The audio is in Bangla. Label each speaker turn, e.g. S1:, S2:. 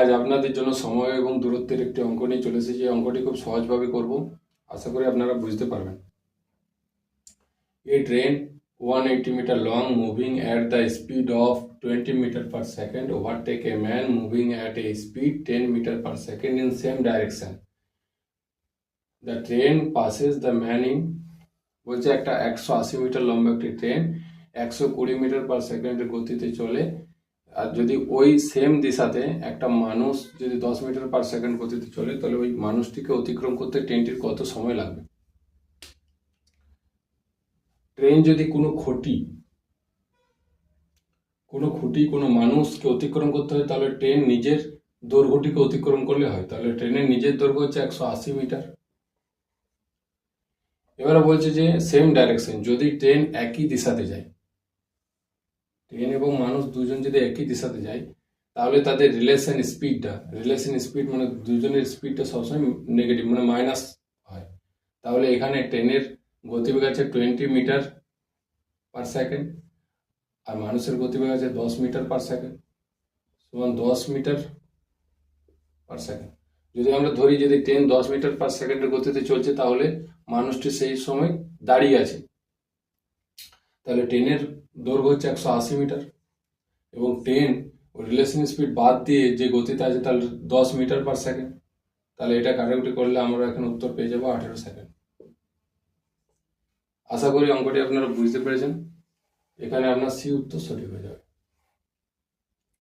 S1: আজ আপনাদের জন্য সময় এবং দূরত্বের একটি অঙ্ক নিয়ে চলে এসেছি। এই অঙ্কটি খুব সহজভাবে করব, আশা করি আপনারা বুঝতে পারবেন। A train 180 meter long moving at the speed of 20 meter per second overtake a man moving at a speed 10 meter per second in same direction. The train passes the man in বলছে একটা 180 মিটার লম্বা একটি ট্রেন 120 মিটার পার সেকেন্ডের গতিতে চলে, আর যদি ওই সেম দিশাতে একটা মানুষ যদি 10 মিটার পার সেকেন্ড গতিতে চলে, তাহলে ওই মানুষটিকে অতিক্রম করতে ট্রেনটির কত সময় লাগবে। ট্রেন যদি কোনো খুঁটি কোনো মানুষকে অতিক্রম করতে হয়, তাহলে ট্রেন নিজের দৈর্ঘ্যটিকে অতিক্রম করলে হয়। তাহলে ট্রেনের নিজের দৈর্ঘ্য হচ্ছে 180 মিটার। এবারে বলছে যে সেম ডাইরেকশন, যদি ট্রেন একই দিশাতে যায়, ট্রেন এবং মানুষ দুজন যদি একই দিশাতে যায়, তাহলে তাদের রিলেশন স্পিড মানে দুজনের স্পিডটা সবসময় নেগেটিভ মানে মাইনাস হয়। তাহলে এখানে ট্রেনের গতিবেগ আছে 20 মিটার পার সেকেন্ড, আর মানুষের গতিবেগ আছে 10 মিটার পার সেকেন্ড, সমান 10 মিটার পার সেকেন্ড। যদি আমরা ধরি যদি ট্রেন 10 মিটার পার সেকেন্ডের গতিতে চলছে, তাহলে মানুষটি সেই সময় দাঁড়িয়ে আছে, তাহলে ট্রেনের দৈর্ঘ্য হচ্ছে 180 মিটার, এবং ট্রেন রিলেশন স্পিড বাদ দিয়ে যে গতিতে আছে তাহলে 10 মিটার পার সেকেন্ড। তাহলে এটা কাটাকুটি করলে আমরা এখন উত্তর পেয়ে যাবো 18 সেকেন্ড। আশা করি অঙ্কটি আপনারা বুঝতে পেরেছেন। এখানে আপনার সি উত্তর সঠিক হয়ে যাবে।